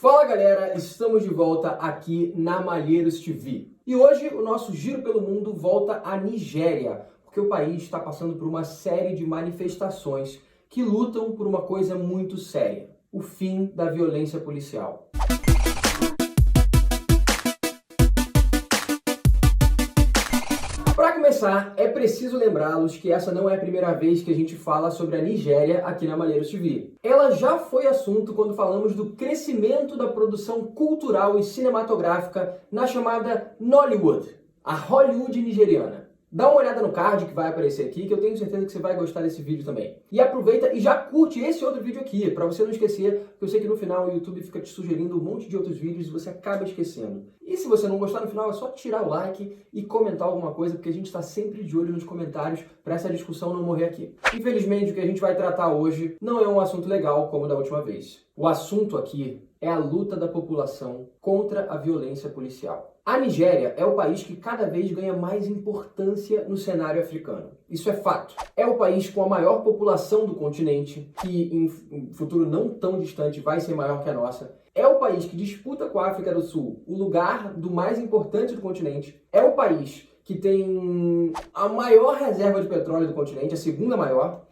Fala galera, estamos de volta aqui na Malheiros TV. E hoje o nosso giro pelo mundo volta à Nigéria, porque o país está passando por uma série de manifestações que lutam por uma coisa muito séria: o fim da violência policial. Para começar, é preciso lembrá-los que essa não é a primeira vez que a gente fala sobre a Nigéria aqui na Malheiros TV. Ela já foi assunto quando falamos do crescimento da produção cultural e cinematográfica na chamada Nollywood, a Hollywood nigeriana. Dá uma olhada no card que vai aparecer aqui, que eu tenho certeza que você vai gostar desse vídeo também. E aproveita e já curte esse outro vídeo aqui, para você não esquecer, porque eu sei que no final o YouTube fica te sugerindo um monte de outros vídeos e você acaba esquecendo. E se você não gostar no final, é só tirar o like e comentar alguma coisa, porque a gente está sempre de olho nos comentários para essa discussão não morrer aqui. Infelizmente, o que a gente vai tratar hoje não é um assunto legal como da última vez. O assunto aqui é a luta da população contra a violência policial. A Nigéria é o país que cada vez ganha mais importância no cenário africano. Isso é fato. É o país com a maior população do continente, que em um futuro não tão distante vai ser maior que a nossa. É o país que disputa com a África do Sul o lugar do mais importante do continente. É o país que tem a maior reserva de petróleo do continente, a segunda maior.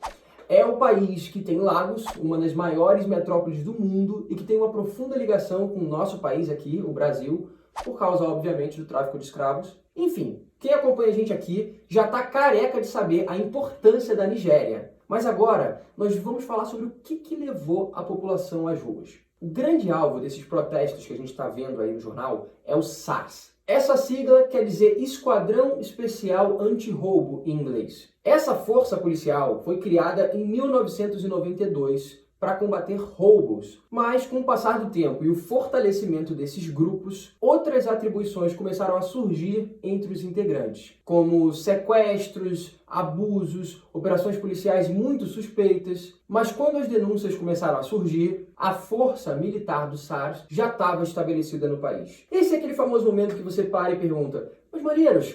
É o país que tem Lagos, uma das maiores metrópoles do mundo, e que tem uma profunda ligação com o nosso país aqui, o Brasil, por causa, obviamente, do tráfico de escravos. Enfim, quem acompanha a gente aqui já está careca de saber a importância da Nigéria. Mas agora, nós vamos falar sobre o que levou a população às ruas. O grande alvo desses protestos que a gente está vendo aí no jornal é o SARS. Essa sigla quer dizer Esquadrão Especial Anti-Roubo em inglês. Essa força policial foi criada em 1992 para combater roubos, mas com o passar do tempo e o fortalecimento desses grupos, outras atribuições começaram a surgir entre os integrantes, como sequestros, abusos, operações policiais muito suspeitas. Mas quando as denúncias começaram a surgir, a força militar do SARS já estava estabelecida no país. Esse é aquele famoso momento que você para e pergunta: mas Malheiros,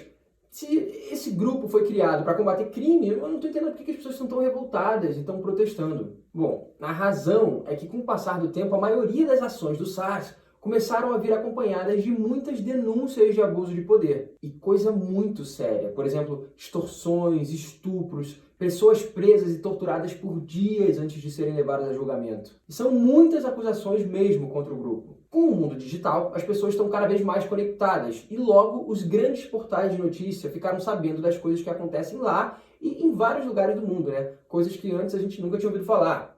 se esse grupo foi criado para combater crime, eu não estou entendendo por que as pessoas estão tão revoltadas e estão protestando. Bom, a razão é que com o passar do tempo, a maioria das ações do SARS começaram a vir acompanhadas de muitas denúncias de abuso de poder. E coisa muito séria, por exemplo, extorsões, estupros, pessoas presas e torturadas por dias antes de serem levadas a julgamento. E são muitas acusações mesmo contra o grupo. Com o mundo digital, as pessoas estão cada vez mais conectadas e logo os grandes portais de notícia ficaram sabendo das coisas que acontecem lá e em vários lugares do mundo, né? Coisas que antes a gente nunca tinha ouvido falar.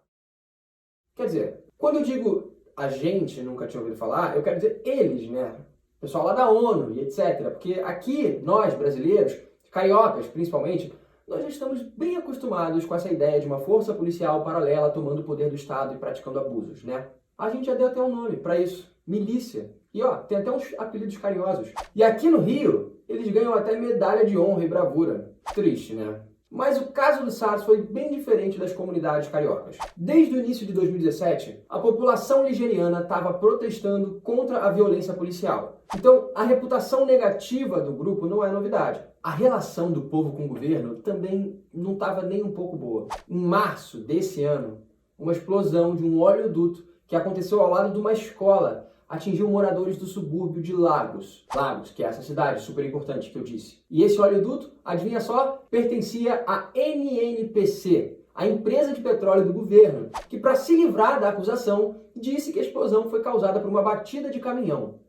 Quer dizer, quando eu digo a gente nunca tinha ouvido falar, eu quero dizer eles, né? O pessoal lá da ONU e etc. Porque aqui, nós brasileiros, cariocas principalmente, nós já estamos bem acostumados com essa ideia de uma força policial paralela tomando o poder do Estado e praticando abusos, né? A gente já deu até um nome para isso: milícia. E ó, tem até uns apelidos carinhosos. E aqui no Rio, eles ganham até medalha de honra e bravura. Triste, né? Mas o caso do SARS foi bem diferente das comunidades cariocas. Desde o início de 2017, a população nigeriana estava protestando contra a violência policial. Então, a reputação negativa do grupo não é novidade. A relação do povo com o governo também não estava nem um pouco boa. Em março desse ano, uma explosão de um oleoduto que aconteceu ao lado de uma escola atingiu moradores do subúrbio de Lagos. Lagos, que é essa cidade super importante que eu disse. E esse oleoduto, adivinha só, pertencia à NNPC, a empresa de petróleo do governo, que para se livrar da acusação, disse que a explosão foi causada por uma batida de caminhão.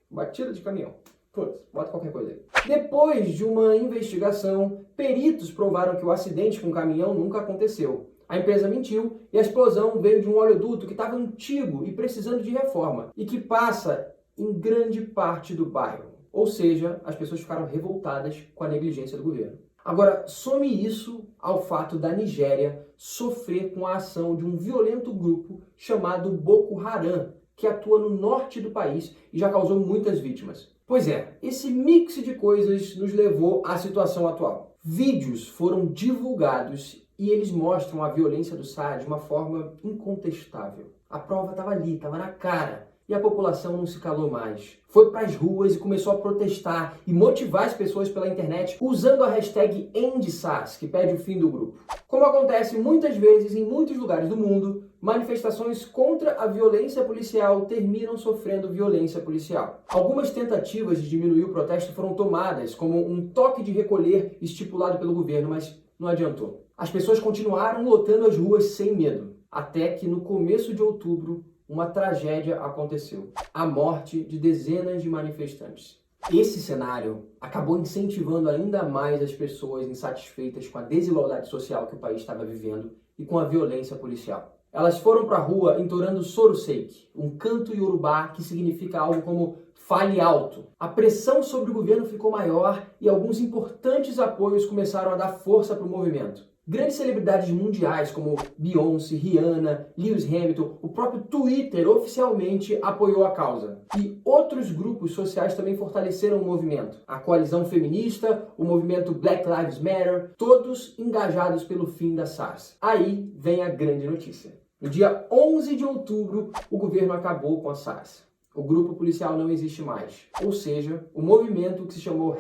Batida de caminhão. Putz, bota qualquer coisa aí. Depois de uma investigação, peritos provaram que o acidente com o caminhão nunca aconteceu. A empresa mentiu e a explosão veio de um oleoduto que estava antigo e precisando de reforma e que passa em grande parte do bairro. Ou seja, as pessoas ficaram revoltadas com a negligência do governo. Agora, some isso ao fato da Nigéria sofrer com a ação de um violento grupo chamado Boko Haram, que atua no norte do país e já causou muitas vítimas. Pois é, esse mix de coisas nos levou à situação atual. Vídeos foram divulgados e eles mostram a violência do SARS de uma forma incontestável. A prova estava ali, estava na cara. E a população não se calou mais. Foi para as ruas e começou a protestar e motivar as pessoas pela internet usando a hashtag EndSARS, que pede o fim do grupo. Como acontece muitas vezes em muitos lugares do mundo, manifestações contra a violência policial terminam sofrendo violência policial. Algumas tentativas de diminuir o protesto foram tomadas, como um toque de recolher estipulado pelo governo, mas não adiantou. As pessoas continuaram lotando as ruas sem medo, até que no começo de outubro uma tragédia aconteceu: a morte de dezenas de manifestantes. Esse cenário acabou incentivando ainda mais as pessoas insatisfeitas com a desigualdade social que o país estava vivendo e com a violência policial. Elas foram para a rua entoando Soroseik, um canto iorubá que significa algo como fale alto. A pressão sobre o governo ficou maior e alguns importantes apoios começaram a dar força para o movimento. Grandes celebridades mundiais como Beyoncé, Rihanna, Lewis Hamilton, o próprio Twitter oficialmente apoiou a causa. E outros grupos sociais também fortaleceram o movimento. A coalizão feminista, o movimento Black Lives Matter, todos engajados pelo fim da SARS. Aí vem a grande notícia. No dia 11 de outubro, o governo acabou com a SARS. O grupo policial não existe mais. Ou seja, o movimento que se chamou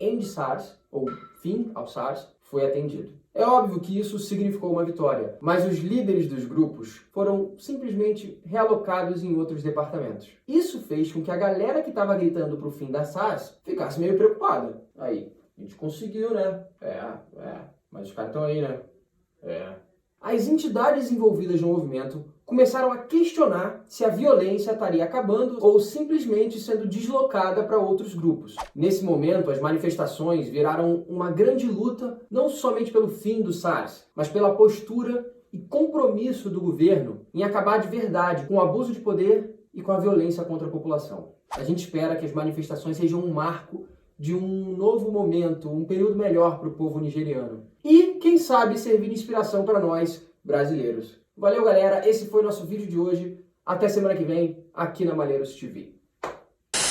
#EndSARS, ou Fim ao SARS, foi atendido. É óbvio que isso significou uma vitória, mas os líderes dos grupos foram simplesmente realocados em outros departamentos. Isso fez com que a galera que estava gritando pro fim da SARS ficasse meio preocupada. Aí, a gente conseguiu, né? Mas os caras estão aí, né? As entidades envolvidas no movimento começaram a questionar se a violência estaria acabando ou simplesmente sendo deslocada para outros grupos. Nesse momento, as manifestações viraram uma grande luta, não somente pelo fim do SARS, mas pela postura e compromisso do governo em acabar de verdade com o abuso de poder e com a violência contra a população. A gente espera que as manifestações sejam um marco de um novo momento, um período melhor para o povo nigeriano. E, quem sabe, servir de inspiração para nós, brasileiros. Valeu, galera. Esse foi o nosso vídeo de hoje. Até semana que vem, aqui na Malheiros TV.